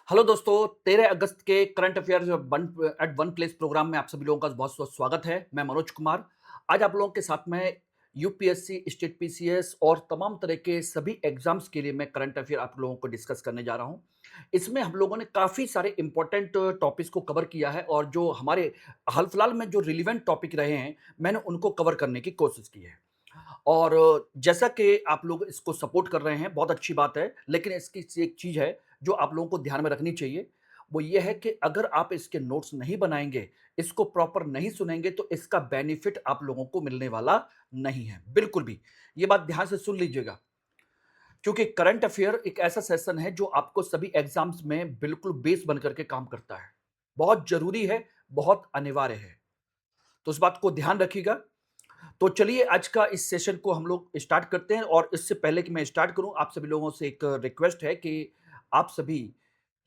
Hello दोस्तों, 13 अगस्त के current affairs one eight one place program में आप सभी लोगों का बहुत-बहुत स्वागत है। मैं मनोज कुमार। आज आप लोगों के साथ में यूपीएससी, स्टेट पीसीएस और तमाम तरह के सभी एग्ज़ाम्स के लिए मैं करंट अफेयर आप लोगों को डिस्कस करने जा रहा हूँ। इसमें हम लोगों ने काफ़ी सारे इम्पोर्टेंट टॉपिक्स को कवर किया है और जो हमारे हाल-फिलहाल में जो रिलेवेंट टॉपिक रहे हैं, मैंने उनको कवर करने की कोशिश की है। और जैसा कि आप लोग इसको सपोर्ट कर रहे हैं, बहुत अच्छी बात है। लेकिन इसकी एक चीज़ है, जो आप लोगों को ध्यान में रखनी चाहिए, वो ये है कि अगर आप इसके नोट्स नहीं बनाएँगे, इसको प्रॉपर नहीं सुनेंगे, तो इसका बेनिफिट आप लोगों को मिलने वाला नहीं है, बिल्कुल भी। ये बात ध्यान से सुन लीजिएगा, क्योंकि करंट अफेयर एक ऐसा सेशन है, जो आपको सभी एग्ज़ाम्स में बिल्कुल बेस बन कर के काम करता है। बहुत ज़रूरी है, बहुत अनिवार्य है। तो इस बात को ध्यान रखिएगा। तो चलिए आज का इस सेशन को हम लोग स्टार्ट करते हैं और इससे पहले कि मैं स्टार्ट करूं, आप सभी लोगों से एक रिक्वेस्ट है कि आप सभी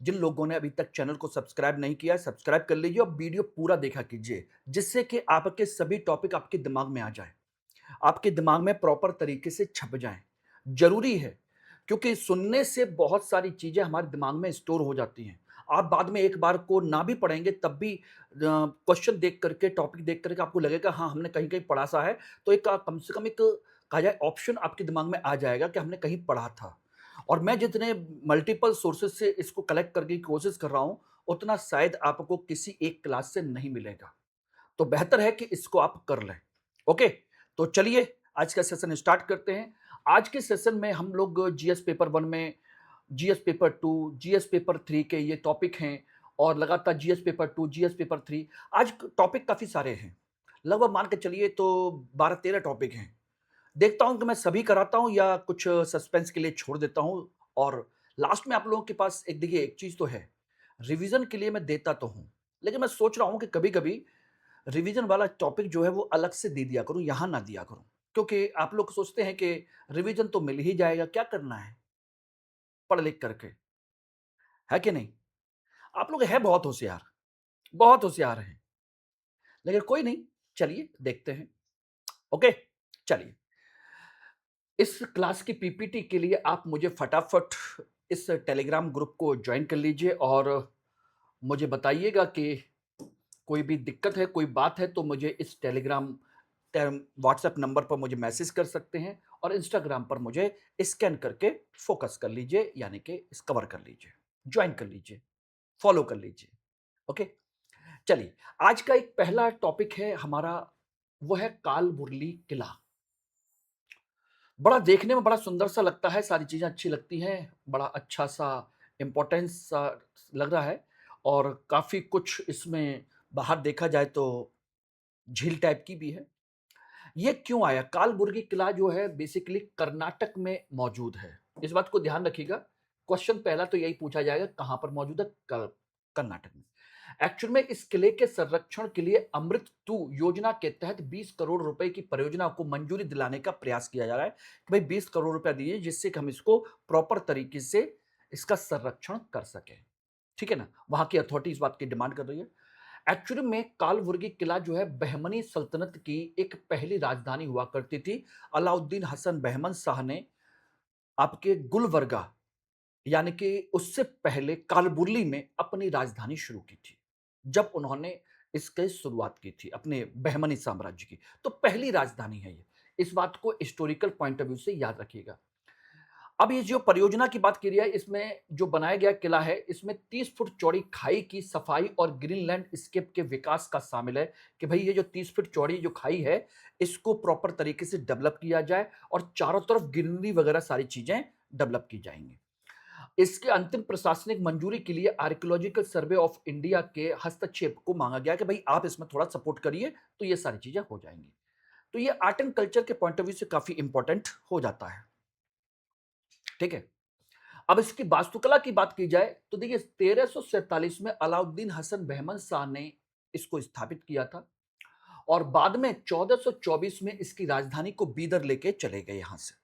जिन लोगों ने अभी तक चैनल को सब्सक्राइब नहीं किया है, सब्सक्राइब कर लीजिए और वीडियो पूरा देखा कीजिए, जिससे कि आपके सभी टॉपिक आपके दिमाग में आ जाए, आपके दिमाग में प्रॉपर तरीके से छप जाएं। जरूरी है, क्योंकि सुनने से बहुत सारी चीजें हमारे दिमाग में स्टोर हो जाती हैं। आप बाद में एक बार को ना भी पढ़ेंगे, तब भी क्वेश्चन देख करके, टॉपिक देख करके आपको लगेगा हाँ, हमने कहीं कहीं पढ़ा सा है। तो एक कम से कम एक कहा जाए ऑप्शन आपके दिमाग में आ जाएगा कि हमने कहीं पढ़ा था। और मैं जितने मल्टीपल सोर्सेज से इसको कलेक्ट करने की कोशिश कर रहा हूं, उतना शायद आपको किसी एक क्लास से नहीं मिलेगा। तो बेहतर है कि इसको आप कर लें। ओके, तो चलिए आज का सेशन स्टार्ट करते हैं। आज के सेशन में हम लोग जीएस पेपर वन में, GS paper two, GS paper three के ये टॉपिक हैं और लगातार GS paper two, GS paper three. आज टॉपिक काफी सारे हैं, लगभग मान के चलिए तो 12-13 टॉपिक हैं। देखता हूं कि मैं सभी कराता हूं या कुछ सस्पेंस के लिए छोड़ देता हूं। और लास्ट में आप लोगों के पास एक, देखिए, एक चीज तो है, रिवीजन के लिए मैं देता तो हूं, लेकिन मैं सोच रहा हूं कि कभी कभी रिवीजन वाला टॉपिक जो है वो अलग से दे दिया करूं, यहां ना दिया करूं। क्योंकि आप लोग सोचते हैं कि रिवीजन तो मिल ही जाएगा, क्या करना है पढ़ लिख करके, है कि नहीं? आप लोग है बहुत होशियार, बहुत होशियार हैं। लेकिन कोई नहीं, चलिए देखते हैं। ओके, चलिए। इस क्लास की पीपीटी के लिए आप मुझे फटाफट इस टेलीग्राम ग्रुप को ज्वाइन कर लीजिए और मुझे बताइएगा कि कोई भी दिक्कत है, कोई बात है, तो मुझे इस टेलीग्राम व्हाट्सएप नंबर पर मुझे मैसेज कर सकते हैं और इंस्टाग्राम पर मुझे स्कैन करके फोकस कर लीजिए, यानी कि कवर कर लीजिए, ज्वाइन कर लीजिए, फॉलो कर लीजिए। ओके, चलिए। आज का एक पहला टॉपिक है हमारा, वो है काल मुरली किला। बड़ा देखने में बड़ा सुंदर सा लगता है, सारी चीजें अच्छी लगती हैं, बड़ा अच्छा सा इंपॉर्टेंस सा लग रहा है। और काफी कुछ इसमें बाहर देखा जाए तो झील टाइप की भी है। ये क्यों आया? कालबुर्गी किला जो है बेसिकली कर्नाटक में मौजूद है। इस बात को ध्यान रखिएगा। क्वेश्चन पहला तो यही पूछा जाएगा, कहां पर मौजूद है? कर्नाटक में। एक्चुअल में इस किले के संरक्षण के लिए अमृत 2 योजना के तहत 20 करोड़ रुपए की परियोजना को मंजूरी दिलाने का प्रयास किया जा रहा है कि भाई 20 करोड़ रुपया दीजिए, जिससे कि हम इसको प्रॉपर तरीके से इसका संरक्षण कर सकें। ठीक है ना? वहां की अथॉरिटी इस बात की डिमांड कर रही है। एक्चुअली में कालबुर्गी किला जो है बहमनी सल्तनत की एक पहली राजधानी हुआ करती थी। अलाउद्दीन हसन बहमन शाह ने आपके गुलबर्गा, यानी कि उससे पहले कालबुर्ली में अपनी राजधानी शुरू की थी, जब उन्होंने इसकी शुरुआत की थी अपने बहमनी साम्राज्य की। तो पहली राजधानी है ये। इस बात को हिस्टोरिकल पॉइंट ऑफ व्यू से याद रखिएगा। अब ये जो परियोजना की बात की रही है, इसमें जो बनाया गया किला है, इसमें 30 फुट चौड़ी खाई की सफाई और ग्रीन लैंडस्केप के विकास का शामिल है कि भाई ये जो 30 फुट चौड़ी जो खाई है, इसको प्रॉपर तरीके से डेवलप किया जाए और चारों तरफ ग्रीनरी वगैरह सारी चीजें डेवलप की जाएंगी। इसके अंतिम प्रशासनिक मंजूरी के लिए आर्कियोलॉजिकल सर्वे ऑफ इंडिया के हस्तक्षेप को मांगा गया कि भाई आप इसमें थोड़ा सपोर्ट करिए, तो ये सारी चीजें हो जाएंगी। तो ये आर्ट एंड कल्चर के पॉइंट ऑफ व्यू से काफी इंपॉर्टेंट हो जाता है। ठीक है। अब इसकी वास्तुकला की बात की जाए तो देखिए, 1347 में अलाउद्दीन हसन बहमन शाह ने इसको स्थापित किया था और बाद में 1424 में इसकी राजधानी को बीदर लेके चले गए यहां से,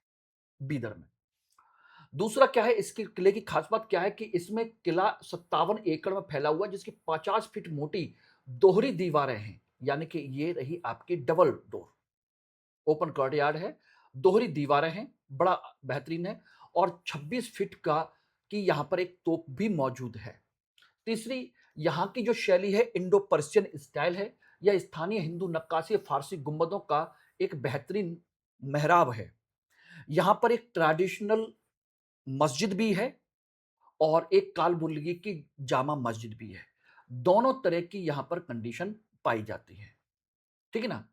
बीदर में। दूसरा क्या है, इसके किले की खास बात क्या है कि इसमें किला 57 एकड़ में फैला हुआ है, जिसकी 50 फीट मोटी दोहरी दीवारें हैं, यानी कि ये रही आपकी डबल डोर ओपन कोर्टयार्ड है, दोहरी दीवारें हैं, बड़ा बेहतरीन है। और 26 फीट का की यहाँ पर एक तोप भी मौजूद है। तीसरी, यहाँ की जो शैली है इंडो पर्शियन स्टाइल है। यह स्थानीय हिंदू नक्काशी फारसी गुंबदों का एक बेहतरीन मेहराब है। यहाँ पर एक ट्रेडिशनल मस्जिद भी है और एक काल-बुर्लगी की जामा मस्जिद भी है। दोनों तरह की यहाँ पर कंडीशन पाई जाती है। ठीक है ना?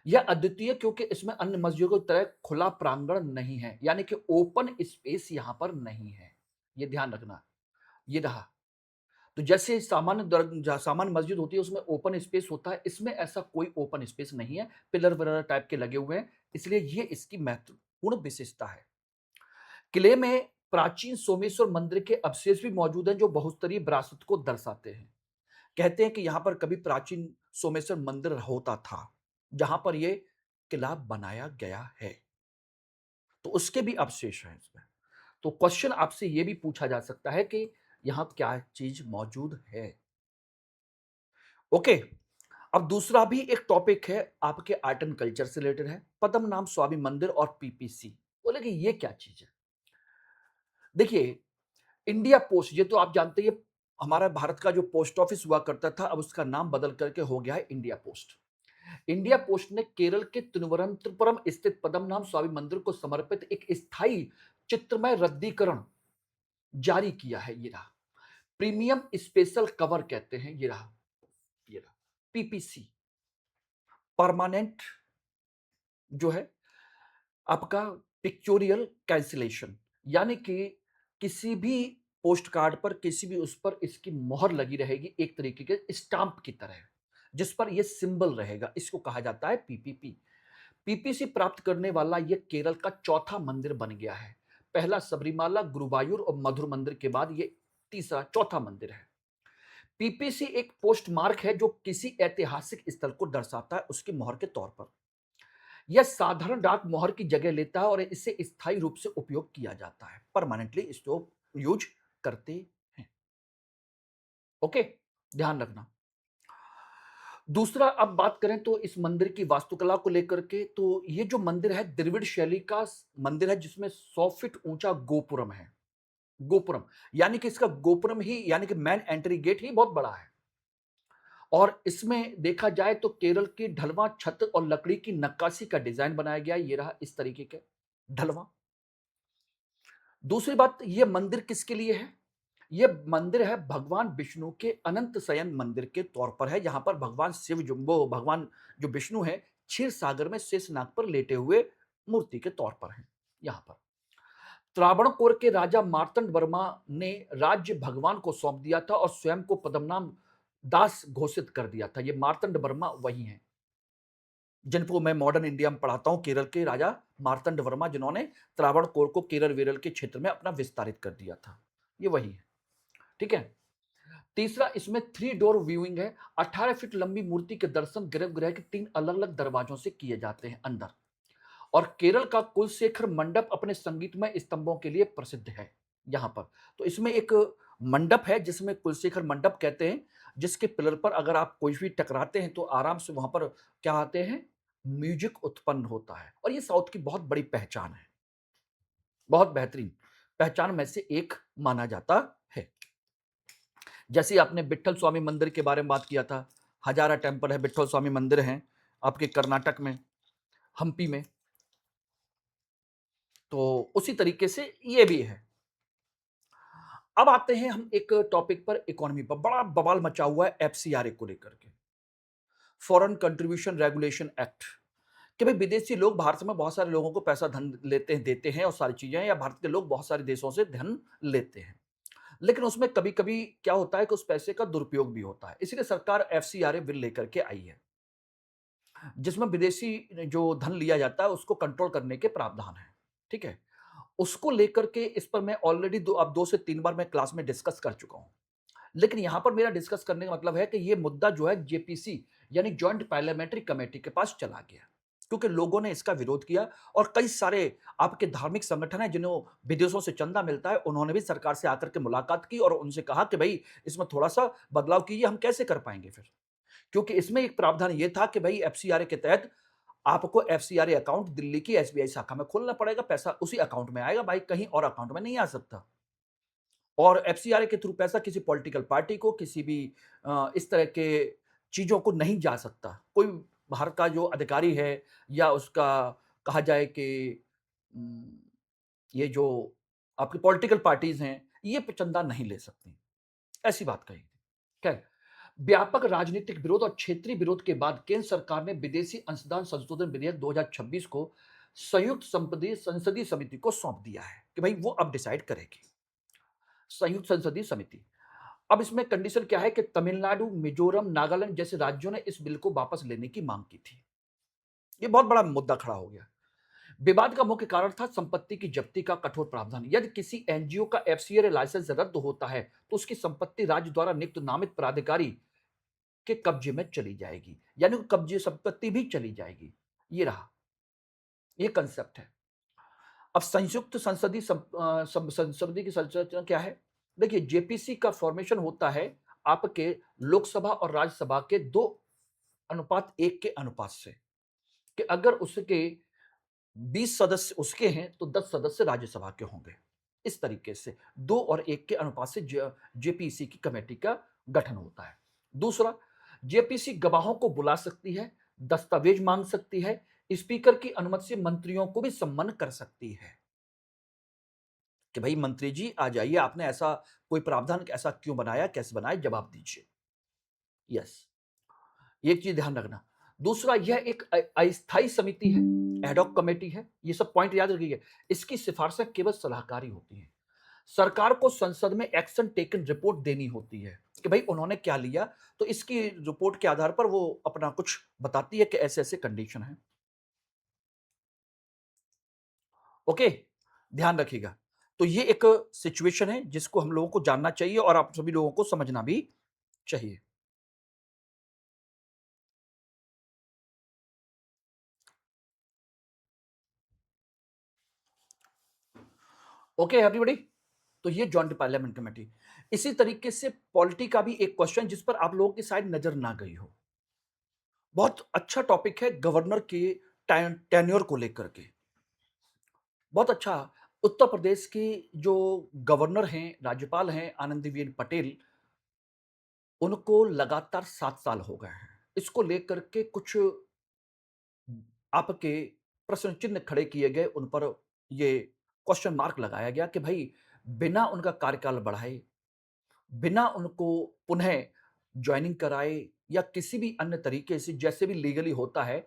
यह अद्वितीय क्योंकि इसमें अन्य मस्जिदों की तरह खुला प्रांगण नहीं है, यानी कि ओपन स्पेस यहाँ पर नहीं है। ये ध्यान रखना। ये रहा। तो जैसे सामान्य मस्जिद होती है उसमें ओपन स्पेस होता है, इसमें ऐसा कोई ओपन स्पेस नहीं है। पिलर-विलर टाइप के लगे हुए हैं, इसलिए ये इसकी महत्वपूर्ण विशेषता है। किले में प्राचीन सोमेश्वर मंदिर के अवशेष भी मौजूद हैं जो बहुस्तरीय विरासत को दर्शाते हैं। कहते हैं कि यहाँ पर कभी प्राचीन सोमेश्वर मंदिर होता था, जहाँ पर ये किला बनाया गया है। तो उसके भी अवशेष हैं इसमें। तो क्वेश्चन आपसे ये भी पूछा जा सकता है कि यहाँ क्या चीज़ मौजूद है? ओके। अब दूसरा भी एक टॉपिक है आपके आर्ट एंड कल्चर से रिलेटेड है, पद्मनाभ स्वामी मंदिर और पीपीसी। बोले कि ये क्या चीज़ है? देखिए, इंडिया पोस्ट ये तो आप जानते हैं, ये हमारा भारत का जो पोस्ट ऑफिस हुआ करता था, अब उसका नाम बदल करके हो गया है इंडिया पोस्ट। इंडिया पोस्ट ने केरल के तिरुवनंतपुरम स्थित पद्मनाभ स्वामी मंदिर को समर्पित एक स्थायी चित्रमय रद्दीकरण जारी किया है। ये रहा। प्रीमियम स्पेशल कवर कहते हैं। ये रहा पीपीसी, परमानेंट जो है आपका पिक्चोरियल कैंसिलेशन, यानी कि किसी भी पोस्ट कार्ड पर किसी भी उस पर इसकी मोहर लगी रहेगी एक तरीके के स्टाम्प की तरह, जिस पर यह सिंबल रहेगा, इसको कहा जाता है पीपीपी। पीपीसी प्राप्त करने वाला यह केरल का चौथा मंदिर बन गया है। पहला सबरीमाला, गुरुवायूर और मधुर मंदिर के बाद ये तीसरा चौथा मंदिर है। पीपीसी एक पोस्ट मार्क है जो किसी ऐतिहासिक स्थल को दर्शाता है उसकी मोहर के तौर पर। यह साधारण डाक मोहर की जगह लेता है और इसे स्थायी रूप से उपयोग किया जाता है, परमानेंटली इसको यूज करते हैं। ओके, ध्यान रखना। दूसरा, अब बात करें तो इस मंदिर की वास्तुकला को लेकर के, तो ये जो मंदिर है द्रविड़ शैली का मंदिर है जिसमें 100 फीट ऊंचा गोपुरम है। गोपुरम यानी कि इसका गोपुरम ही, यानी कि मेन एंट्री गेट ही बहुत बड़ा है। और इसमें देखा जाए तो केरल की ढलवां छत और लकड़ी की नक्काशी का डिजाइन बनाया गया है। ये रहा इस तरीके के ढलवां। दूसरी बात, ये मंदिर किसके लिए है? ये मंदिर है भगवान विष्णु के अनंत शयन मंदिर के तौर पर है, जहां पर भगवान शिव जुम्बो भगवान जो विष्णु है क्षीर सागर में शेषनाग पर लेटे हुए मूर्ति के तौर पर है। यहां पर त्रावणकोर के राजा मार्तंड वर्मा ने राज्य भगवान को सौंप दिया था और स्वयं को पद्मनाभ दास घोषित कर दिया था। ये मार्तंड वर्मा वही हैं जिनको मैं मॉडर्न इंडिया में पढ़ाता हूं, केरल के राजा मार्तंड वर्मा, जिन्होंने त्रावणकोर को केरल वेरल के क्षेत्र में अपना विस्तारित कर दिया था। ये वही है। ठीक है। तीसरा, इसमें 3 डोर व्यूइंग है। 18 फीट लंबी मूर्ति के दर्शन गर्भगृह के 3 अलग अलग दरवाजों से किए जाते हैं अंदर। और केरल का कुलशेखर मंडप अपने संगीतमय स्तंभों के लिए प्रसिद्ध है। यहां पर तो इसमें एक मंडप है जिसमें कुलशेखर मंडप कहते हैं, जिसके पिलर पर अगर आप कोई भी टकराते हैं तो आराम से वहां पर क्या आते हैं, म्यूजिक उत्पन्न होता है। और ये साउथ की बहुत बड़ी पहचान है, बहुत बेहतरीन पहचान में से एक माना जाता है। जैसे आपने विट्ठल स्वामी मंदिर के बारे में बात किया था, हजारा टेम्पल है, विट्ठल स्वामी मंदिर है आपके कर्नाटक में, हम्पी में। तो उसी तरीके से ये भी है। अब आते हैं हम एक टॉपिक पर, इकोनॉमी पर बड़ा बवाल मचा हुआ है एफसीआरए को लेकर के, फॉरेन कंट्रीब्यूशन रेगुलेशन एक्ट। कि भाई विदेशी लोग भारत में बहुत सारे लोगों को पैसा धन लेते हैं, देते हैं और सारी चीजें, या भारत के लोग बहुत सारे देशों से धन लेते हैं, लेकिन उसमें कभी कभी क्या होता है कि उस पैसे का दुरुपयोग भी होता है। इसलिए सरकार एफसीआरए बिल लेकर के आई है जिसमें विदेशी जो धन लिया जाता है उसको कंट्रोल करने के प्रावधान है। ठीक है। उसको लेकर के इस पर मैं ऑलरेडी अब 2 से 3 बार मैं क्लास में डिस्कस कर चुका हूं, लेकिन यहां पर मेरा डिस्कस करने का मतलब है कि यह मुद्दा जो है जेपीसी यानी जॉइंट पार्लियामेंट्री कमेटी के पास चला गया, क्योंकि लोगों ने इसका विरोध किया और कई सारे आपके धार्मिक संगठन हैं जिन्हें विदेशों से चंदा मिलता है, उन्होंने भी सरकार से आकर के मुलाकात की और उनसे कहा कि भाई इसमें थोड़ा सा बदलाव कीजिए। हम कैसे कर पाएंगे फिर, क्योंकि इसमें एक प्रावधान यह था कि भाई एफसीआरए के तहत आपको एफसीआरए अकाउंट दिल्ली की एसबीआई शाखा में खोलना पड़ेगा, पैसा उसी अकाउंट में आएगा भाई, कहीं और अकाउंट में नहीं आ सकता। और एफसीआरए के थ्रू पैसा किसी पॉलिटिकल पार्टी को, किसी भी इस तरह के चीज़ों को नहीं जा सकता। कोई भारत का जो अधिकारी है या उसका कहा जाए कि उम, ये जो आपकी पॉलिटिकल पार्टीज़ हैं, ये चंदा नहीं ले सकती। ऐसी बात कही थी। खैर, व्यापक राजनीतिक विरोध और क्षेत्रीय विरोध के बाद केंद्र सरकार ने विदेशी अंशदान संशोधन विधेयक 2026 को संयुक्त संसदीय समिति को सौंप दिया है कि भाई वो अब डिसाइड करेगी। संयुक्त संसदीय समिति। अब इसमें कंडीशन क्या है कि तमिलनाडु, मिजोरम, नागालैंड जैसे राज्यों ने इस बिल को वापस लेने की मांग की थी। ये बहुत बड़ा मुद्दा खड़ा हो गया। विवाद का मुख्य कारण था संपत्ति की जब्ती का कठोर प्रावधान। यदि किसी एनजीओ का एफसीआरए लाइसेंस रद्द होता है, तो उसकी संपत्ति राज्य द्वारा नियुक्त नामित प्राधिकारी के कब्जे में चली जाएगी, यानी कब्जे संपत्ति भी चली जाएगी। ये रहा, ये कंसेप्ट है। अब संयुक्त संसदीय संसदीय की संरचना क्या है? देखिए, जेपीसी का फॉर्मेशन होता है आपके लोकसभा और राज्यसभा के 2:1 के अनुपात से, कि अगर उसके 20 सदस्य उसके हैं, तो 10 सदस्य राज्यसभा के होंगे। इस तरीके से 2 और 1 के अनुपात से जेपीसी की कमेटी का गठन होता है। दूसरा, जेपीसी गवाहों को बुला सकती है, दस्तावेज मांग सकती है, स्पीकर की अनुमति से मंत्रियों को भी सम्मन कर सकती है कि भाई मंत्री जी आ जाइए, आपने ऐसा कोई प्रावधान ऐसा क्यों बनाया, कैसे बनाया, जवाब दीजिए। यस, एक चीज ध्यान रखना। दूसरा, यह एक अस्थायी समिति है, एडॉक कमेटी है। ये सब पॉइंट याद रखिए। इसकी सिफारिशें केवल सलाहकारी होती हैं। सरकार को संसद में एक्शन टेकन रिपोर्ट देनी होती है कि भाई उन्होंने क्या लिया, तो इसकी रिपोर्ट के आधार पर वो अपना कुछ बताती है कि ऐसे ऐसे कंडीशन है। ओके, ध्यान रखिएगा। तो ये एक सिचुएशन है जिसको हम लोगों को जानना चाहिए और आप सभी लोगों को समझना भी चाहिए। ओके एवरीबॉडी, तो ये जॉइंट पार्लियामेंट कमेटी। इसी तरीके से पॉलिटी का भी एक क्वेश्चन जिस पर आप लोगों की शायद नजर ना गई हो। बहुत अच्छा टॉपिक है गवर्नर के टेन्योर को लेकर के। बहुत अच्छा। उत्तर प्रदेश की जो गवर्नर हैं, राज्यपाल हैं आनंदीबेन पटेल, उनको लगातार 7 साल हो गए हैं। इसको लेकर के कुछ आपके प्रश्न चिन्ह खड़े किए गए, उन पर ये क्वेश्चन मार्क लगाया गया कि भाई बिना उनका कार्यकाल बढ़ाए, बिना उनको पुनः जॉइनिंग कराए या किसी भी अन्य तरीके से जैसे भी लीगली होता है,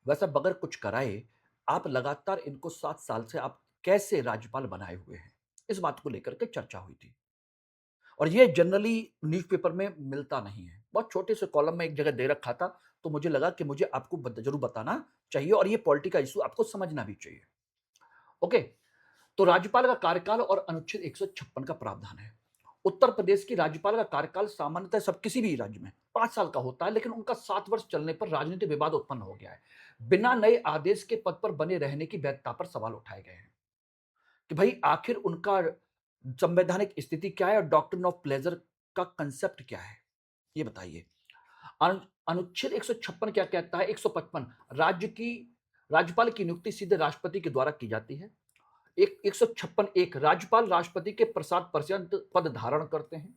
वैसा बगैर कुछ कराए, आप लगातार इनको 7 साल से आप कैसे राज्यपाल बनाए हुए हैं? इस बात को लेकर के चर्चा हुई थी। और ये जनरली न्यूज़पेपर में मिलता नहीं है। बहुत छोटे से कॉलम में एक जगह दे रखा था, तो मुझे लगा कि मुझे आपको ज़रूर बताना चाहिए और ये पॉलिटी का इश्यू आपको समझना भी चाहिए। ओके, तो राज्यपाल का कार्यकाल और अनुच्छेद 156 का प्रावधान है। उत्तर प्रदेश की राज्यपाल का कार्यकाल सामान्यतः सब किसी भी राज्य में 5 साल का होता है, लेकिन उनका 7 वर्ष चलने पर राजनीतिक विवाद उत्पन्न हो गया है। बिना नए आदेश के पद पर बने रहने की वैधता पर सवाल उठाए गए हैं कि भाई आखिर उनका संवैधानिक स्थिति क्या है और डॉक्ट्रिन ऑफ प्लेजर का कंसेप्ट क्या है? ये बताइए। अनुच्छेद 156 क्या कहता है? 155, राज्यपाल की नियुक्ति सीधे राष्ट्रपति के द्वारा की जाती है। 156 एक, राज्यपाल राष्ट्रपति के प्रसाद पर्यंत पद धारण करते हैं।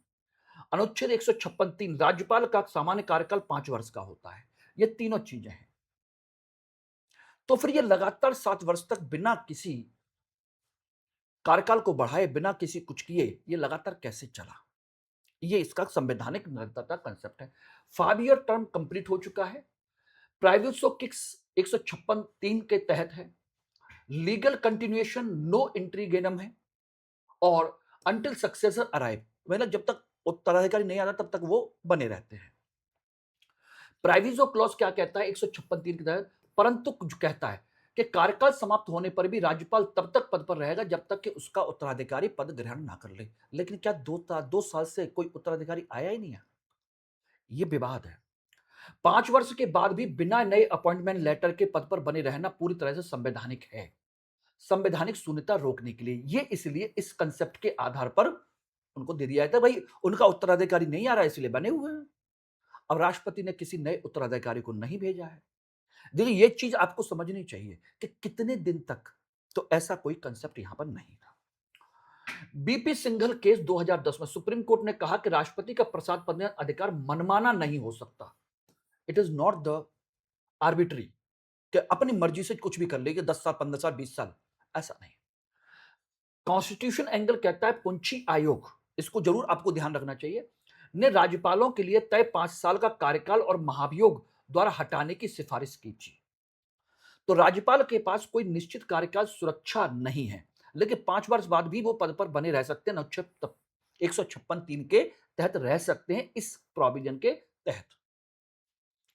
अनुच्छेद 156 3, राज्यपाल का सामान्य कार्यकाल 5 वर्ष का होता है। ये तीनों चीजें हैं। तो फिर ये लगातार 7 वर्ष तक बिना किसी कार्यकाल को बढ़ाए, बिना किसी कुछ किए, ये लगातार कैसे चला? ये इसका संवैधानिक निरंतरता कंसेप्ट है। 5 ईयर टर्म कंप्लीट हो चुका है। प्राइवेट सो किक्स 156 3 के तहत है। लीगल कंटिन्यूएशन नो इंट्रीगेनम है और अंटिल सक्सेसर अराइव, मतलब जब तक उत्तराधिकारी नहीं आता तब तक वो बने रहते हैं। प्राइविजो क्लॉज क्या कहता है 156 3 के तहत? परंतु कुछ कहता है कि कार्यकाल समाप्त होने पर भी राज्यपाल तब तक पद पर रहेगा जब तक कि उसका उत्तराधिकारी पद ग्रहण ना कर ले। लेकिन क्या 2 साल से कोई उत्तराधिकारी आया ही नहीं है? ये विवाद है। 5 वर्ष के बाद भी बिना नए अपॉइंटमेंट लेटर के पद पर बने रहना पूरी तरह से संवैधानिक है। संवैधानिक शून्यता रोकने के लिए, ये इसलिए इस कंसेप्ट के आधार पर उनको दे दिया था, भाई उनका उत्तराधिकारी नहीं आ रहा है इसलिए बने हुए हैं। अब राष्ट्रपति ने किसी नए उत्तराधिकारी को नहीं भेजा है। देखिए, ये चीज आपको समझनी चाहिए कि कितने दिन तक, तो ऐसा कोई कंसेप्ट यहां पर नहीं था। बीपी सिंघल केस 2010 में सुप्रीम कोर्ट ने कहा कि राष्ट्रपति का प्रसाद पद अधिकार मनमाना नहीं हो सकता। It is not the arbitrary कि अपनी मर्जी से कुछ भी कर लेगी, 10 साल, 15 साल, 20 साल, ऐसा नहीं। कॉन्स्टिट्यूशन एंगल कहता है पुंछी आयोग, इसको जरूर आपको ध्यान रखना चाहिए, ने राज्यपालों के लिए तय 5 साल का कार्यकाल और महाभियोग द्वारा हटाने की सिफारिश की थी। तो राज्यपाल के पास कोई निश्चित कार्यकाल सुरक्षा नहीं है, लेकिन 5 वर्ष बाद भी वो पद पर बने रह सकते हैं, 156(3) के तहत रह सकते हैं, इस प्रोविजन के तहत।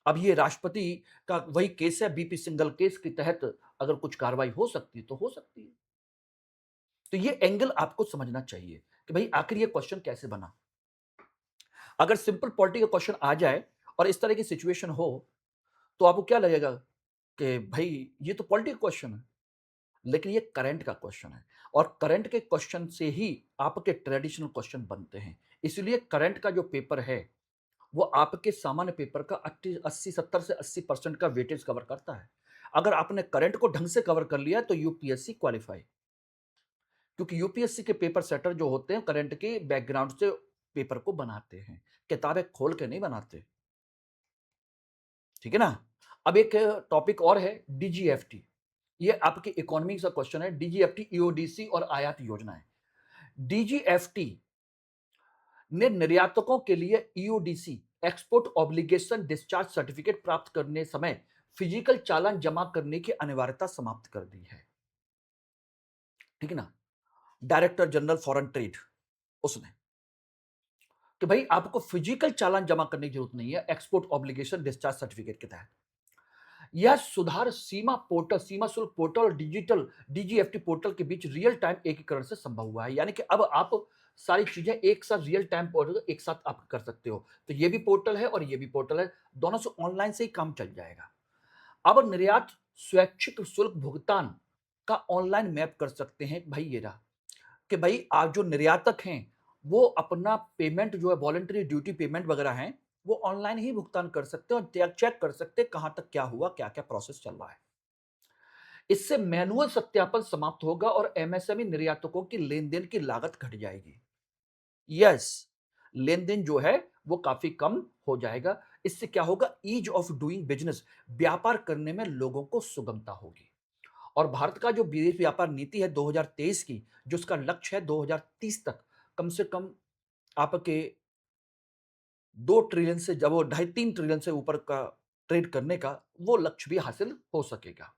अब ये राष्ट्रपति का वही केस है, बीपी सिंघल केस के तहत अगर कुछ कार्रवाई हो सकती है तो हो सकती है। तो ये एंगल आपको समझना चाहिए कि भाई आखिर ये क्वेश्चन कैसे बना। अगर सिंपल पॉलिटिकल क्वेश्चन आ जाए और इस तरह की सिचुएशन हो, तो आपको क्या लगेगा कि भाई ये तो पॉलिटिकल क्वेश्चन है, लेकिन ये करंट का क्वेश्चन है और करंट के क्वेश्चन से ही आपके ट्रेडिशनल क्वेश्चन बनते हैं। इसलिए करंट का जो पेपर है वो आपके सामान्य पेपर का 80 70 से 80% का वेटेज कवर करता है। अगर आपने करंट को ढंग से कवर कर लिया तो यूपीएससी क्वालिफाई, क्योंकि यूपीएससी के पेपर सेटर जो होते हैं करंट के बैकग्राउंड से पेपर को बनाते हैं, किताबें खोल के नहीं बनाते। ठीक है ना। अब एक टॉपिक और है डीजीएफटी, ये आपकी इकोनॉमी का क्वेश्चन है। डीजीएफटी ईओडीसी और आयात योजनाएं। डीजीएफटी ने निर्यातकों के लिए EODC export obligation discharge certificate प्राप्त करने समय फिजिकल चालान जमा करने की अनिवार्यता समाप्त कर दी है। ठीक है ना। डायरेक्टर जनरल फॉरेन ट्रेड उसने कि भाई आपको फिजिकल चालान जमा करने की जरूरत नहीं है एक्सपोर्ट ऑब्लिगेशन डिस्चार्ज सर्टिफिकेट के तहत। यह सुधार सीमा पोर्टल, सीमा शुल्क पोर्टल और डिजिटल डीजीएफटी पोर्टल के बीच रियल टाइम एकीकरण से संभव हुआ है। यानी कि अब आप सारी चीजें एक साथ रियल टाइम पोर्टल एक साथ आप कर सकते हो। तो ये भी पोर्टल है और ये भी पोर्टल है, दोनों से ऑनलाइन से ही काम चल जाएगा। अब निर्यात स्वैच्छिक शुल्क भुगतान का ऑनलाइन मैप कर सकते हैं। भाई ये रहा कि भाई आज जो निर्यातक हैं वो अपना पेमेंट जो है वॉलंटरी ड्यूटी पेमेंट वगैरह हैं वो ऑनलाइन ही भुगतान कर सकते हैं और चेक कर सकते हैं कहां तक क्या हुआ, क्या क्या प्रोसेस चल रहा है। इससे मैनुअल सत्यापन समाप्त होगा और एमएसएमई निर्यातकों की लेन देन की लागत घट जाएगी। यस, लेन देन जो है वो काफी कम हो जाएगा। इससे क्या होगा, ईज ऑफ डूइंग बिजनेस, व्यापार करने में लोगों को सुगमता होगी। और भारत का जो विदेश व्यापार नीति है 2023 की, जो उसका लक्ष्य है 2030 तक कम से कम आपके 2 ट्रिलियन से जब वो 2.5-3 ट्रिलियन से ऊपर का ट्रेड करने का वो लक्ष्य भी हासिल हो सकेगा।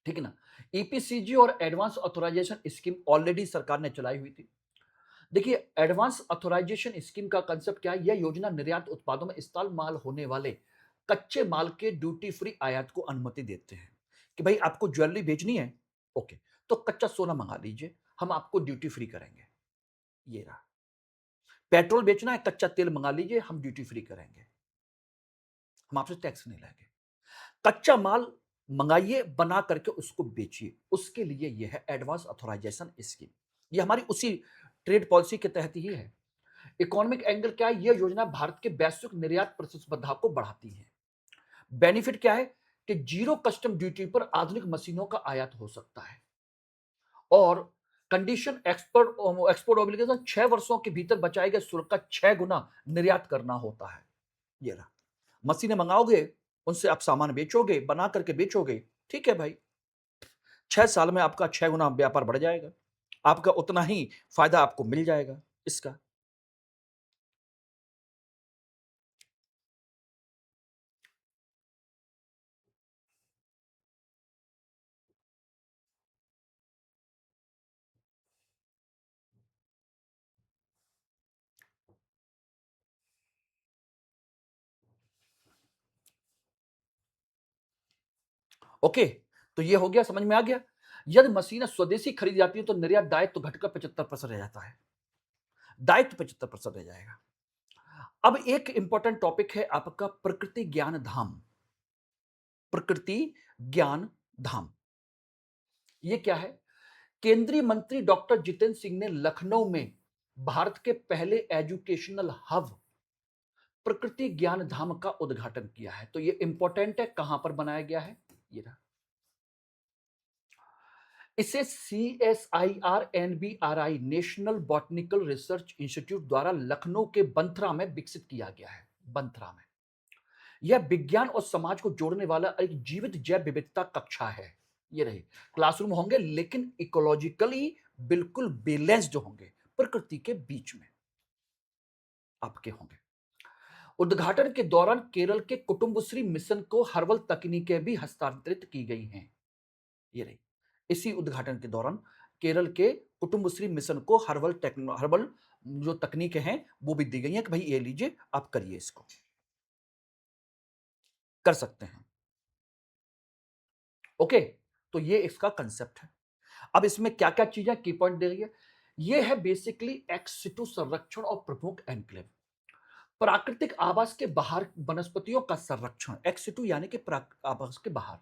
ठीक है ना। ईपीसीजी और एडवांस ऑथराइजेशन स्कीम ऑलरेडी सरकार ने चलाई हुई थी। देखिए एडवांस ऑथराइजेशन स्कीम का कंसेप्ट क्या है, यह योजना निर्यात उत्पादों में इस्तेमाल होने वाले कच्चे माल के ड्यूटी फ्री आयात को अनुमति देते हैं कि भाई आपको ज्वेलरी बेचनी है, ओके, तो कच्चा सोना मंगा लीजिए, हम आपको ड्यूटी फ्री करेंगे। ये रहा। पेट्रोल बेचना है, कच्चा तेल मंगा लीजिए, हम ड्यूटी फ्री करेंगे, हम आपसे टैक्स नहीं लेंगे। कच्चा माल मंगाइए, बना करके उसको बेचिए, उसके लिए यह है एडवांस ऑथराइजेशन स्कीम। ये हमारी उसी ट्रेड पॉलिसी के तहत ही है। इकोनॉमिक एंगल क्या है, यह योजना भारत के वैश्विक निर्यात प्रतिस्पर्धा को बढ़ाती है। बेनिफिट क्या है कि जीरो कस्टम ड्यूटी पर आधुनिक मशीनों का आयात हो सकता है और कंडीशन एक्सपोर्ट एक्सपोर्ट ऑब्लिगेशन 6 वर्षों के भीतर बचाए गए शुल्क का 6 गुना निर्यात करना होता है। ये रहा। मशीनें मंगाओगे, उनसे आप सामान बेचोगे, बना करके बेचोगे, ठीक है भाई, 6 साल में आपका 6 गुना व्यापार बढ़ जाएगा, आपका उतना ही फायदा आपको मिल जाएगा इसका। ओके, तो ये हो गया, समझ में आ गया। यदि मशीनें स्वदेशी खरीदी जाती है तो निर्यात दायित्व तो घटकर 75% रह जाता है, दायित्व 75% रह जाएगा। अब एक इंपॉर्टेंट टॉपिक है आपका प्रकृति ज्ञान धाम। प्रकृति ज्ञान धाम ये क्या है? केंद्रीय मंत्री डॉक्टर जितेंद्र सिंह ने लखनऊ में भारत के पहले एजुकेशनल हब प्रकृति ज्ञान धाम का उद्घाटन किया है। तो ये इंपॉर्टेंट है, कहां पर बनाया गया है, ये रहा। इसे CSIR-NBRI national botanical research institute द्वारा लखनऊ के बंथरा में विकसित किया गया है। बंथरा में यह विज्ञान और समाज को जोड़ने वाला एक जीवित जैव विविधता कक्षा है। ये रही, क्लासरूम होंगे लेकिन इकोलॉजिकली बिल्कुल बैलेंस्ड होंगे, प्रकृति के बीच में आपके होंगे। उद्घाटन के दौरान केरल के कुटुंबश्री मिशन को हर्बल तकनीकें भी हस्तांतरित की गई हैं। ये रही, इसी उद्घाटन के दौरान केरल के कुटुंबश्री मिशन को हर्बल जो तकनीकें हैं वो भी दी गई हैं कि भाई ये लीजिए, आप करिए, इसको कर सकते हैं। ओके, तो ये इसका कंसेप्ट है। अब इसमें क्या क्या चीजें की पॉइंट दे रही है, ये है बेसिकली एक्स-सिटू संरक्षण और प्रमुख एन्क्लेव, प्राकृतिक आवास के बाहर वनस्पतियों का संरक्षण, एक्स-सिटू यानी कि आवास के बाहर।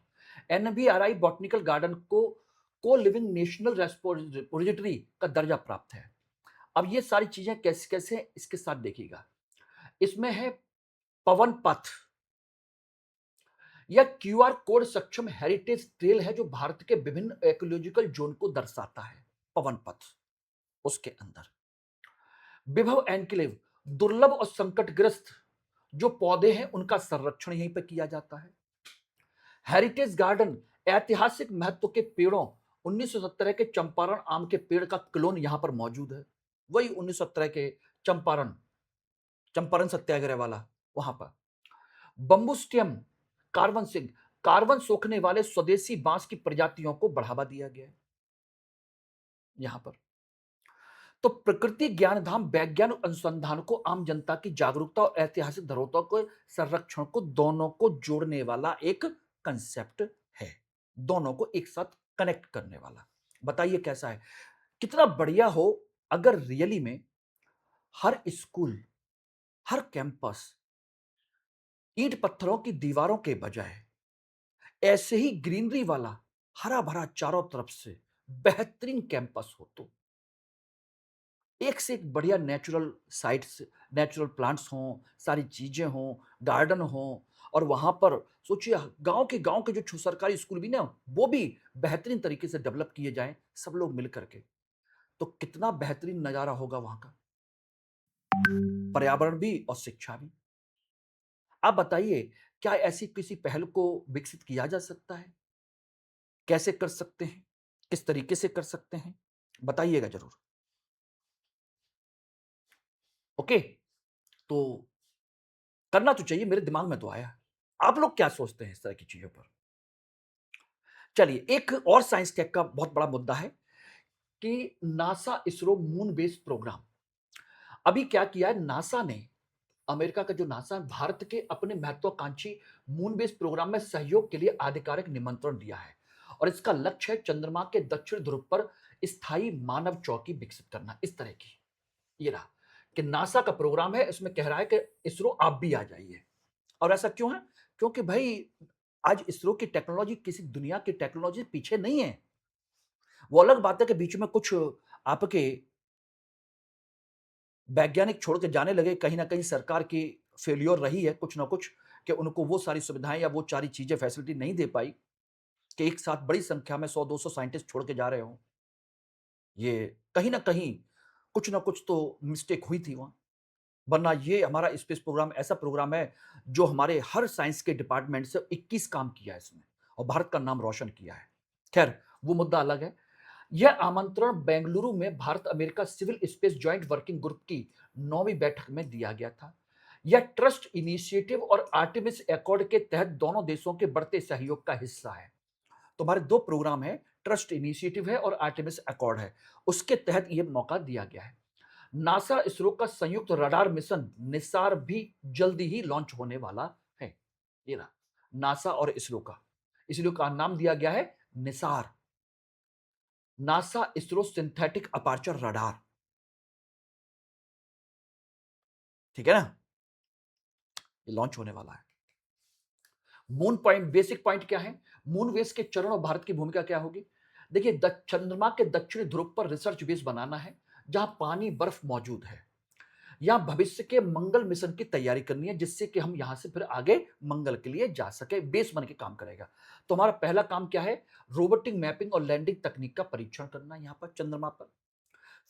एनबीआरआई बॉटनिकल गार्डन को लिविंग नेशनल रेस्पोजिटरी का दर्जा प्राप्त है। अब ये सारी चीजें कैसे कैसे इसके साथ देखिएगा। इसमें है पवन पथ, यह क्यूआर कोड सक्षम हेरिटेज ट्रेल है जो भारत के विभिन्न इकोलॉजिकल जोन को दर्शाता है। पवन पथ, उसके अंदर विभव एन्क्लेव, दुर्लभ और संकटग्रस्त जो पौधे हैं उनका संरक्षण यहीं पर किया जाता है। हेरिटेज गार्डन, ऐतिहासिक महत्व के पेड़ों, 1917 के चंपारण आम के पेड़ का क्लोन यहां पर मौजूद है, वही 1917 के चंपारण चंपारण सत्याग्रह वाला, वहां पर। बम्बूस्टियम, कार्बन सिंक, कार्बन सोखने वाले स्वदेशी बांस की प्रजातियों को बढ़ावा दिया गया है यहां पर। तो प्रकृति ज्ञान धाम वैज्ञानिक अनुसंधान को, आम जनता की जागरूकता और ऐतिहासिक धरोहरों को संरक्षण को, दोनों को जोड़ने वाला एक कंसेप्ट है, दोनों को एक साथ कनेक्ट करने वाला। बताइए कैसा है, कितना बढ़िया हो अगर रियली में हर स्कूल, हर कैंपस ईंट पत्थरों की दीवारों के बजाय ऐसे ही ग्रीनरी वाला हरा भरा चारों तरफ से बेहतरीन कैंपस हो, तो एक से एक बढ़िया नेचुरल साइट्स, नेचुरल प्लांट्स हों, सारी चीजें हों, गार्डन हों, और वहां पर सोचिए गांव के जो सरकारी स्कूल भी ना, वो भी बेहतरीन तरीके से डेवलप किए जाएं, सब लोग मिल करके, तो कितना बेहतरीन नजारा होगा वहां का, पर्यावरण भी और शिक्षा भी। आप बताइए, क्या ऐसी किसी पहल को विकसित किया जा सकता है? कैसे कर सकते हैं? किस तरीके से कर सकते हैं? बताइएगा जरूर। ओके, तो करना तो चाहिए, मेरे दिमाग में तो आया। आप लोग क्या सोचते हैं इस तरह की चीजों पर? चलिए, एक और साइंस टेक का बहुत बड़ा मुद्दा है कि NASA ISRO moon base programme. अभी क्या किया है नासा ने, अमेरिका का जो नासा, भारत के अपने महत्वाकांक्षी मून बेस प्रोग्राम में सहयोग के लिए आधिकारिक निमंत्रण दिया है, और इसका लक्ष्य है चंद्रमा के दक्षिण ध्रुव पर स्थायी मानव चौकी विकसित करना, इस तरह की। ये रहा कि नासा का प्रोग्राम है, इसमें कह रहा है कि इसरो आप भी आ जाइए। और ऐसा क्यों है? क्योंकि भाई आज इसरो की टेक्नोलॉजी किसी दुनिया की टेक्नोलॉजी पीछे नहीं है। वो अलग बात है कि बीच में कुछ आपके वैज्ञानिक छोड़ के जाने लगे, कहीं ना कहीं सरकार की फेल्योर रही है कुछ ना कुछ, कि उनको वो सारी सुविधाएं या वो सारी चीजें फैसिलिटी नहीं दे पाई कि एक साथ बड़ी संख्या में 100-200 साइंटिस्ट छोड़ के जा रहे हो। ये कहीं ना कुछ तो मिस्टेक हुई थी वहां, वरना ये हमारा स्पेस प्रोग्राम ऐसा प्रोग्राम है जो हमारे हर साइंस के डिपार्टमेंट से 21 काम किया है इसमें, और भारत का नाम रोशन किया है। खैर, वो मुद्दा अलग है। यह आमंत्रण बेंगलुरु में Bharat America civil space joint working group की 9वीं बैठक में दिया गया था। यह ट्रस्ट इनिशिएटिव और आर्टेमिस एकॉर्ड के तहत दोनों देशों के बढ़ते सहयोग का हिस्सा है। तुम्हारे दो प्रोग्राम है, ट्रस्ट इनिशिएटिव है और आर्टेमिस एकॉर्ड है, उसके तहत यह मौका दिया गया है। नासा इसरो का संयुक्त रडार मिशन निसार भी जल्दी ही लॉन्च होने वाला है। ये रहा नासा और इसरो का नाम दिया गया है Nisar, NASA ISRO synthetic aperture radar. ठीक है ना, ये लॉन्च होने वाला है। मून पॉइंट, बेसिक पॉइंट क्या है, मून बेस के चरण और भारत की भूमिका क्या होगी। देखिए, चंद्रमा के दक्षिणी ध्रुव पर रिसर्च बेस बनाना है जहां पानी बर्फ मौजूद है। या भविष्य के मंगल मिशन की तैयारी करनी है, जिससे कि हम यहां से फिर आगे मंगल के लिए जा सके, बेस बन के काम करेगा। तो हमारा पहला काम क्या है? रोबोटिक मैपिंग और लैंडिंग तकनीक का परीक्षण करना यहां पर चंद्रमा पर।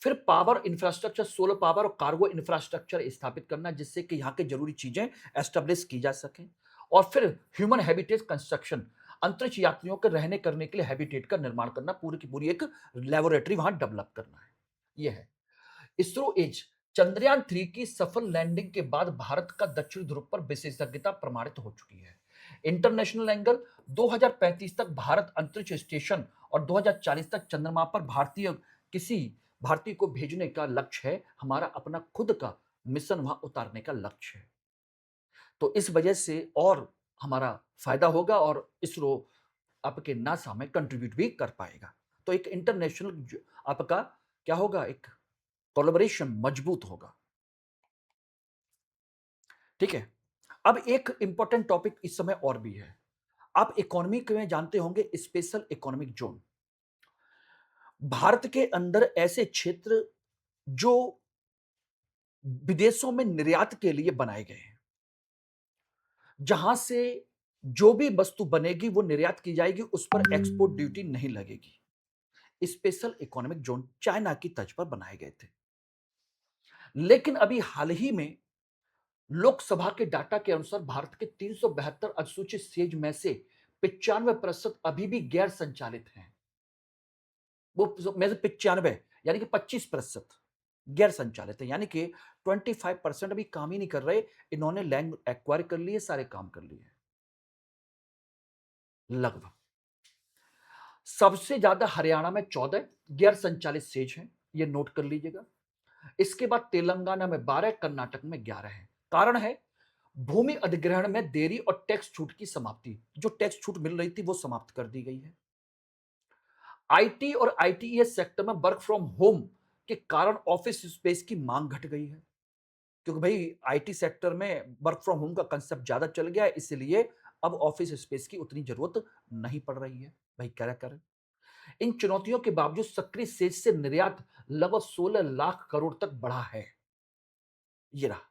फिर पावर इंफ्रास्ट्रक्चर, सोलर पावर और कार्गो इंफ्रास्ट्रक्चर स्थापित करना, जिससे कि यहाँ की जरूरी चीजें एस्टेब्लिश की जा सकें। और फिर ह्यूमन हैबिटेट कंस्ट्रक्शन, अंतरिक्ष यात्रियों के रहने करने के लिए हैबिटेट का निर्माण करना, पूरी की पूरी एक लेबोरेटरी वहां डेवलप करना है। यह है इसरो एज। चंद्रयान 3 की सफल लैंडिंग के बाद भारत का दक्षिण ध्रुव पर विशेषज्ञता प्रमाणित हो चुकी है। इंटरनेशनल एंगल, 2035 तक भारत अंतरिक्ष स्टेशन और 2040 तक चंद्रमा पर किसी भारतीय को भेजने का लक्ष्य है। हमारा अपना खुद का मिशन वहां उतारने का लक्ष्य है। तो इस वजह से और हमारा फायदा होगा और इसरो आपके नासा में कंट्रीब्यूट भी कर पाएगा। तो एक इंटरनेशनल आपका क्या होगा, एक कोलैबोरेशन मजबूत होगा। ठीक है। अब एक इंपॉर्टेंट टॉपिक इस समय और भी है। आप इकोनॉमिक में जानते होंगे स्पेशल इकोनॉमिक जोन, भारत के अंदर ऐसे क्षेत्र जो विदेशों में निर्यात के लिए बनाए गए हैं, जहां से जो भी वस्तु बनेगी वो निर्यात की जाएगी, उस पर एक्सपोर्ट ड्यूटी नहीं लगेगी। स्पेशल इकोनॉमिक जोन चाइना की तर्ज पर बनाए गए थे। लेकिन अभी हाल ही में लोकसभा के डाटा के अनुसार भारत के 372 अधिसूचित सेज में से 95% अभी भी गैर संचालित हैं। वो में से 95 यानी कि 25% गैर संचालित है, यानी कि 25% अभी काम ही नहीं कर रहे। इन्होंने लैंड एक्वायर कर लिए, सारे काम कर लिए लगभग। सबसे ज्यादा हरियाणा में 14 गैर संचालित सेज हैं, ये नोट कर लीजिएगा। इसके बाद तेलंगाना में 12, कर्नाटक में 11 है। कारण है भूमि अधिग्रहण में देरी और टैक्स छूट की समाप्ति। जो टैक्स छूट मिल रही थी वो समाप्त कर दी गई है। आईटी और आईटीएस सेक्टर में वर्क फ्रॉम होम के कारण ऑफिस स्पेस की मांग घट गई है, क्योंकि भाई आईटी सेक्टर में वर्क फ्रॉम होम का कंसेप्ट ज्यादा चल गया है, इसलिए अब ऑफिस स्पेस की उतनी जरूरत नहीं पड़ रही है। भाई क्या करें। इन चुनौतियों के बावजूद सक्रिय सेज से निर्यात लगभग 16 लाख करोड़ तक बढ़ा है। ये रहा।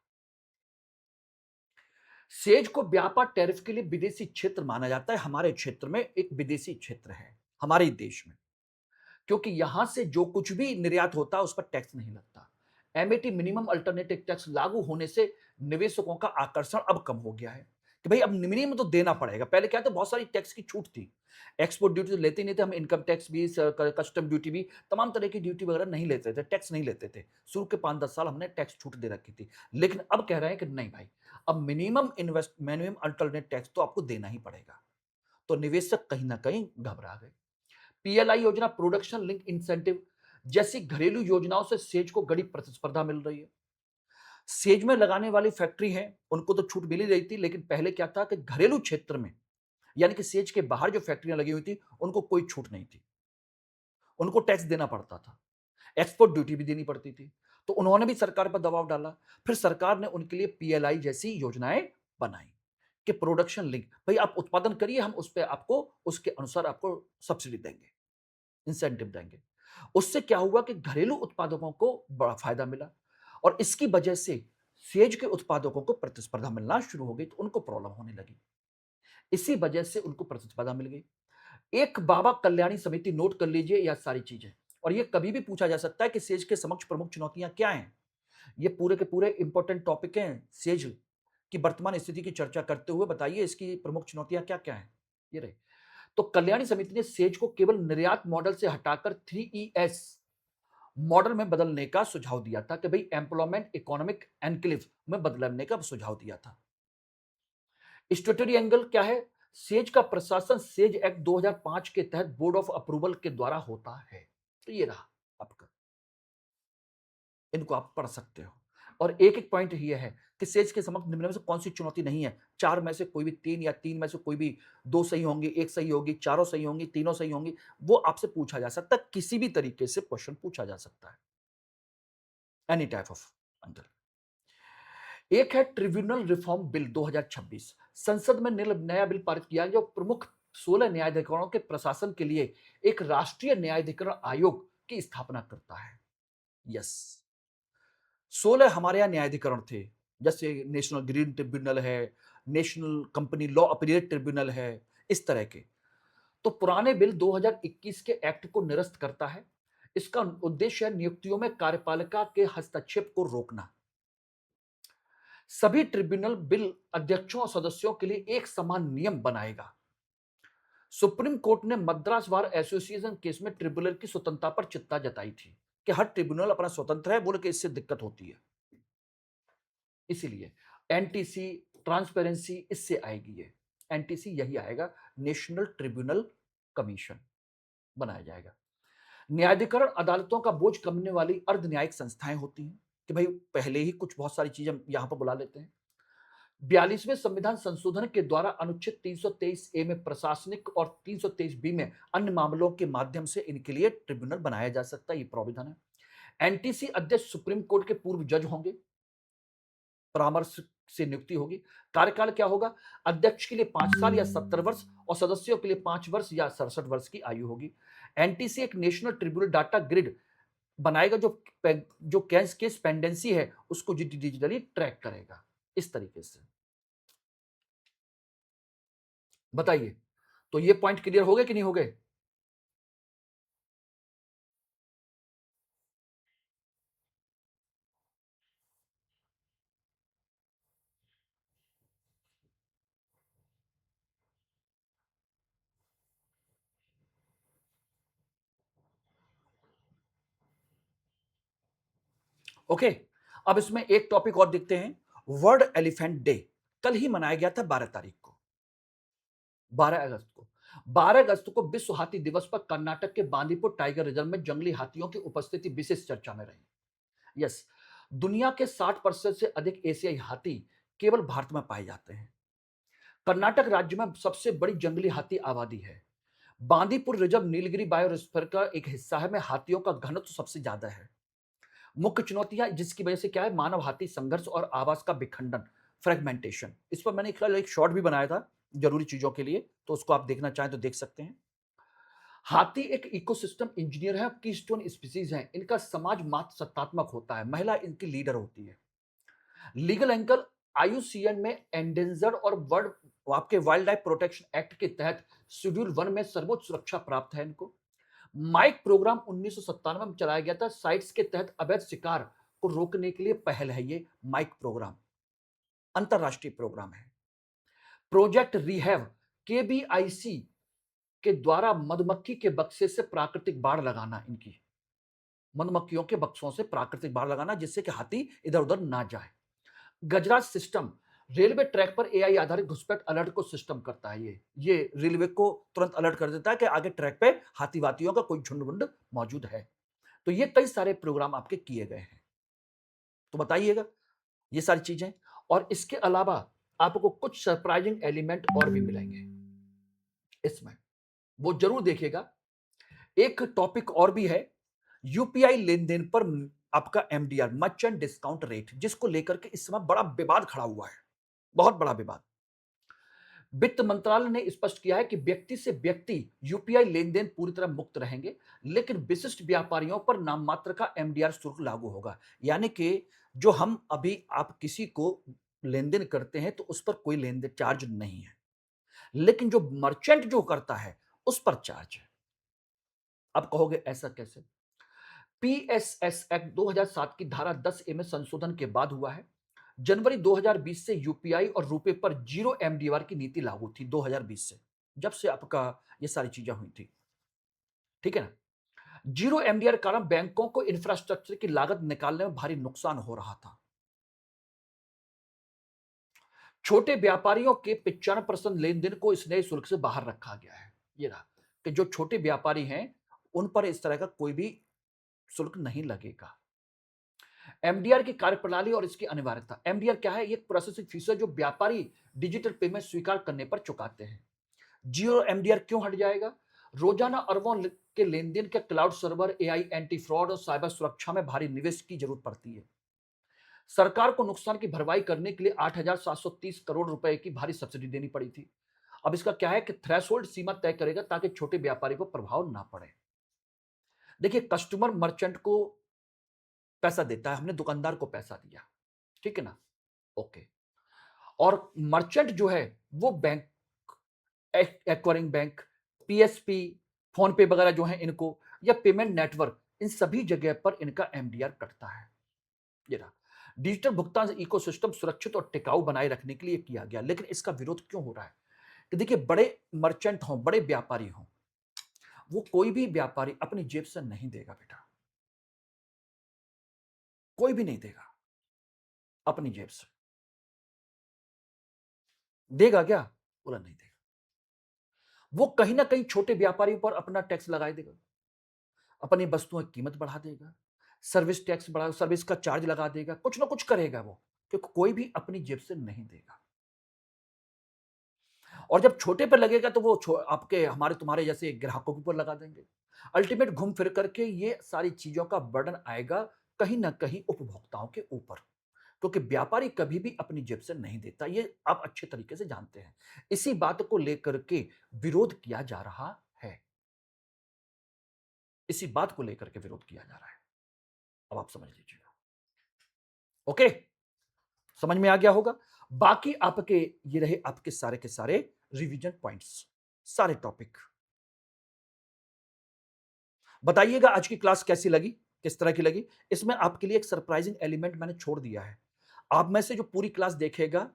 सेज को व्यापार टैरिफ के लिए विदेशी क्षेत्र माना जाता है। हमारे क्षेत्र में एक विदेशी क्षेत्र है, हमारे देश में, क्योंकि यहां से जो कुछ भी निर्यात होता है उस पर टैक्स नहीं लगता। एमएटी मिनिमम अल्टरनेटिव टैक्स लागू होने से निवेशकों का आकर्षण अब कम हो गया है कि भाई अब मिनिमम तो देना पड़ेगा। पहले क्या था, बहुत सारी टैक्स की छूट थी, एक्सपोर्ट ड्यूटी तो लेते ही नहीं थे हम, इनकम टैक्स भी, कस्टम ड्यूटी भी, तमाम तरह की ड्यूटी वगैरह नहीं लेते थे, टैक्स नहीं लेते थे। शुरू के 5-10 साल हमने टैक्स छूट दे रखी थी। लेकिन अब कह रहे हैं कि नहीं भाई, अब मिनिमम अल्टरनेट टैक्स तो आपको देना ही पड़ेगा। तो निवेशक कहीं ना कहीं घबरा गए। पीएलआई योजना, प्रोडक्शन लिंक इंसेंटिव जैसी घरेलू योजनाओं से सेज को बड़ी प्रतिस्पर्धा मिल रही है। सेज में लगाने वाली फैक्ट्री है, उनको तो छूट मिल ही रही थी, लेकिन पहले क्या था कि घरेलू क्षेत्र में, यानी कि सेज के बाहर जो फैक्ट्रियां लगी हुई थी उनको कोई छूट नहीं थी, उनको टैक्स देना पड़ता था, एक्सपोर्ट ड्यूटी भी देनी पड़ती थी। तो उन्होंने भी सरकार पर दबाव डाला। फिर सरकार ने उनके लिए पीएलआई जैसी योजनाएं बनाई कि प्रोडक्शन लिंक, भाई आप उत्पादन करिए, हम उस पर आपको उसके अनुसार आपको सब्सिडी देंगे, इंसेंटिव देंगे। उससे क्या हुआ कि घरेलू उत्पादकों को बड़ा फायदा मिला और इसकी वजह से सेज के उत्पादकों को प्रतिस्पर्धा मिलना शुरू हो गई, तो उनको प्रॉब्लम होने लगी। इसी वजह से उनको प्रतिस्पर्धा मिल गई। एक बाबा कल्याणी समिति, नोट कर लीजिए यह सारी चीजें। और ये कभी भी पूछा जा सकता है कि सेज के समक्ष प्रमुख चुनौतियां क्या हैं। ये पूरे के पूरे इंपॉर्टेंट टॉपिक हैं। सेज की वर्तमान स्थिति की चर्चा करते हुए बताइए इसकी प्रमुख चुनौतियां क्या क्या हैं। ये रहे। तो कल्याणी समिति ने सेज को केवल निर्यात मॉडल से हटाकर 3ES मॉडल में बदलने का सुझाव दिया था कि भाई एम्प्लॉयमेंट इकोनॉमिक एनक्लेव में बदलने का सुझाव दिया था। स्ट्रेटरी एंगल क्या है? सेज का प्रशासन सेज एक्ट 2005 के तहत बोर्ड ऑफ अप्रूवल के द्वारा होता है। तो ये रहा आपका, इनको आप पढ़ सकते हो। और एक एक पॉइंट ये है कि सेज के समक्ष निम्न में से कौन सी चुनौती नहीं है। चार में से कोई भी तीन, या तीन में से कोई भी दो सही होंगी, एक सही होगी, चारों सही होंगी, तीनों सही होंगी। वो आपसे पूछा जा सकता है, किसी भी तरीके से क्वेश्चन पूछा जा सकता है, एनी टाइप ऑफ एंगल। एक है ट्रिब्यूनल रिफॉर्म बिल 2026। संसद में नया बिल पारित किया जो प्रमुख 16 न्यायाधिकरणों के प्रशासन के लिए एक राष्ट्रीय न्यायाधिकरण आयोग की स्थापना करता है। यस, 16 हमारे यहाँ न्यायाधिकरण थे, जैसे नेशनल ग्रीन ट्रिब्यूनल है, national company law appellate tribunal है, इस तरह के। तो पुराने बिल 2021 के एक्ट को निरस्त करता है। इसका उद्देश्य है नियुक्तियों में कार्यपालिका के हस्तक्षेप को रोकना। सभी ट्रिब्यूनल बिल अध्यक्षों और सदस्यों के लिए एक समान नियम बनाएगा। सुप्रीम कोर्ट ने मद्रास बार एसोसिएशन केस में ट्रिब्यूनल की स्वतंत्रता पर चिंता जताई थी कि हर ट्रिब्यूनल अपना स्वतंत्र है, बोले कि इससे दिक्कत होती है। इसीलिए एनटीसी ट्रांसपेरेंसी इससे आएगी। ये एनटीसी यही आएगा, नेशनल ट्रिब्यूनल कमीशन बनाया जाएगा। न्यायाधिकरण अदालतों का बोझ कमने वाली अर्ध न्यायिक संस्थाएं होती हैं कि भाई पहले ही कुछ बहुत सारी चीजें यहां पर बुला लेते हैं। 42वें संविधान संशोधन के द्वारा अनुच्छेद 323 ए में प्रशासनिक और 323 बी में अन्य मामलों के माध्यम से इनके लिए ट्रिब्यूनल बनाया जा सकता है, ये प्रावधान है। एनटीसी अध्यक्ष सुप्रीम कोर्ट के पूर्व जज होंगे, परामर्श से नियुक्ति होगी। कार्यकाल क्या होगा? अध्यक्ष के लिए 5 साल या 70 वर्ष और सदस्यों के लिए 5 वर्ष या 67 वर्ष की आयु होगी। एनटीसी एक नेशनल ट्रिब्यूनल डाटा ग्रिड बनाएगा जो केस पेंडेंसी है उसको डिजिटली ट्रैक करेगा। इस तरीके से बताइए, तो ये पॉइंट क्लियर हो गए कि नहीं हो गए? ओके, अब इसमें एक टॉपिक और देखते हैं। वर्ल्ड एलिफेंट डे कल ही मनाया गया था, 12 तारीख को, 12 अगस्त को। 12 अगस्त को विश्व हाथी दिवस पर कर्नाटक के बांदीपुर टाइगर रिजर्व में जंगली हाथियों की उपस्थिति विशेष चर्चा में रही। यस, दुनिया के 60% से अधिक एशियाई हाथी केवल भारत में पाए जाते हैं। कर्नाटक राज्य में सबसे बड़ी जंगली हाथी आबादी है। बांदीपुर रिजर्व नीलगिरी बायोस्फीयर का एक हिस्सा है, में हाथियों का घनत्व सबसे ज्यादा है। मुख्य चुनौतियां जिसकी वजह से क्या है, मानव हाथी संघर्ष और आवास का विखंडन, फ्रेगमेंटेशन। इस पर मैंने एक शॉर्ट भी बनाया था जरूरी चीजों के लिए, तो उसको आप देखना चाहें तो देख सकते हैं। हाथी एक इकोसिस्टम इंजीनियर है, कीस्टोन स्पीसीज है। इनका समाज मात्र सत्तात्मक होता है, महिला इनकी लीडर होती है। लीगल एंगल, आईयूसीएन में एंडेंजर्ड और वर्ल्ड आपके वाइल्ड लाइफ प्रोटेक्शन एक्ट के तहत शेड्यूल 1 में सर्वोच्च सुरक्षा प्राप्त है इनको। माइक प्रोग्राम 1997 में चलाया गया था, साइट्स के तहत अवैध शिकार को रोकने के लिए पहल है। ये माइक प्रोग्राम अंतरराष्ट्रीय प्रोग्राम है। प्रोजेक्ट रिहैव, केबीआईसी के द्वारा मधुमक्खी के बक्से से प्राकृतिक बाड़ लगाना, इनकी मधुमक्खियों के बक्सों से प्राकृतिक बाड़ लगाना जिससे कि हाथी इधर उधर ना जाए। गजराज सिस्टम, रेलवे ट्रैक पर एआई आधारित घुसपैठ अलर्ट को सिस्टम करता है। ये रेलवे को तुरंत अलर्ट कर देता है कि आगे ट्रैक पे हाथी वातियों का कोई झुंड मौजूद है। तो ये कई सारे प्रोग्राम आपके किए गए हैं, तो बताइएगा ये सारी चीजें। और इसके अलावा आपको कुछ सरप्राइजिंग एलिमेंट और भी मिलेंगे इसमें, वो जरूर देखिएगा। एक टॉपिक और भी है, यूपीआई लेन देन पर आपका एमडीआर, मर्चेंट डिस्काउंट रेट, जिसको लेकर के इस समय बड़ा विवाद खड़ा हुआ है, बहुत बड़ा विवाद। वित्त मंत्रालय ने स्पष्ट किया है कि व्यक्ति से व्यक्ति यूपीआई लेन देन पूरी तरह मुक्त रहेंगे, लेकिन विशिष्ट व्यापारियों पर नाम मात्र का एमडीआर शुल्क लागू होगा। यानी कि जो हम अभी आप किसी को लेन देन करते हैं तो उस पर कोई लेन देन चार्ज नहीं है, लेकिन जो मर्चेंट जो करता है उस पर चार्ज है। अब कहोगे ऐसा कैसे? पीएसएस एक्ट 2007 की धारा 10 ए में संशोधन के बाद हुआ है। जनवरी 2020 से यूपीआई और रुपए पर जीरो एमडीआर की नीति लागू थी, 2020 से, जब से आपका ये सारी चीजें हुई थी, ठीक है ना। जीरो एमडीआर कारण बैंकों को इंफ्रास्ट्रक्चर की लागत निकालने में भारी नुकसान हो रहा था। छोटे व्यापारियों के 95% लेन देन को इस नए शुल्क से बाहर रखा गया है। ये रहा कि जो छोटे व्यापारी हैं उन पर इस तरह का कोई भी शुल्क नहीं लगेगा। एमडीआर की कार्यप्रणाली और इसकी अनिवार्यता। एमडीआर क्या है? ये प्रोसेसिंग फीस है जो व्यापारी डिजिटल पेमेंट स्वीकार करने पर चुकाते हैं। जीरो एमडीआर क्यों हट जाएगा? रोजाना अरबों के लेन देन के cloud server, AI, anti fraud और साइबर सुरक्षा में भारी निवेश की जरूरत पड़ती है। सरकार को नुकसान की भरपाई करने के लिए 8,730 करोड़ रुपए की भारी सब्सिडी देनी पड़ी थी। अब इसका क्या है कि थ्रेशोल्ड सीमा तय करेगा ताकि छोटे व्यापारी पर प्रभाव ना पड़े। देखिए, कस्टमर मर्चेंट को पैसा देता है, हमने दुकानदार को पैसा दिया, ठीक है ना? ओके। और मर्चेंट जो है वो bank, acquiring bank, PSP, phone पे वगैरह जो हैं इनको, या पेमेंट नेटवर्क, इन सभी जगह पर इनका एमडीआर कटता है। ये रहा। डिजिटल भुगतान इकोसिस्टम सुरक्षित और टिकाऊ बनाए रखने के लिए किया गया, लेकिन इसका विरोध क्यों हो रहा है? कि देखिए, बड़े मर्चेंट हों, बड़े व्यापारी हों, वो कोई भी व्यापारी अपनी जेब से नहीं देगा बेटा, कोई भी नहीं देगा अपनी जेब से। देगा क्या? बोला नहीं देगा। वो कहीं न कहीं छोटे व्यापारियों पर अपना टैक्स लगा देगा, अपनी वस्तुओं की कीमत बढ़ा देगा, सर्विस टैक्स बढ़ा, सर्विस का चार्ज लगा देगा, कुछ ना कुछ करेगा वो, क्योंकि कोई भी अपनी जेब से नहीं देगा। और जब छोटे पे लगेगा तो वो आपके हमारे तुम्हारे जैसे ग्राहकों के ऊपर लगा देंगे। अल्टीमेट घूम फिर करके ये सारी चीज़ों का बर्डन आएगा कहीं न कहीं उपभोक्ताओं के ऊपर, क्योंकि व्यापारी कभी भी अपनी जेब से नहीं देता, ये आप अच्छे तरीके से जानते हैं। इसी बात को लेकर के विरोध किया जा रहा है। इसी बात को लेकर के विरोध किया जा रहा है। अब आप समझ लीजिएगा। ओके? समझ में आ गया होगा? बाकी आपके ये रहे आपके सारे के सारे रिवीजन पॉइंट्स, सारे टॉपिक। बताइएगा आज की क्लास कैसी लगी, किस तरह की लगी? इसमें आपके लिए एक सरप्राइजिंग एलिमेंट मैंने छोड़ दिया है। आप में से जो पूरी क्लास देखेगा,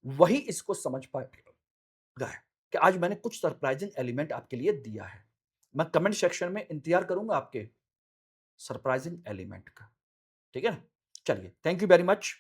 वही इसको समझ पाएगा है कि आज मैंने कुछ सरप्राइजिंग एलिमेंट आपके लिए दिया है। मैं कमेंट सेक्शन में इंतज़ार करूँगा आपके सरप्राइजिंग एलिमेंट का। ठीक है ना? चलिए, थैंक यू वेरी मच।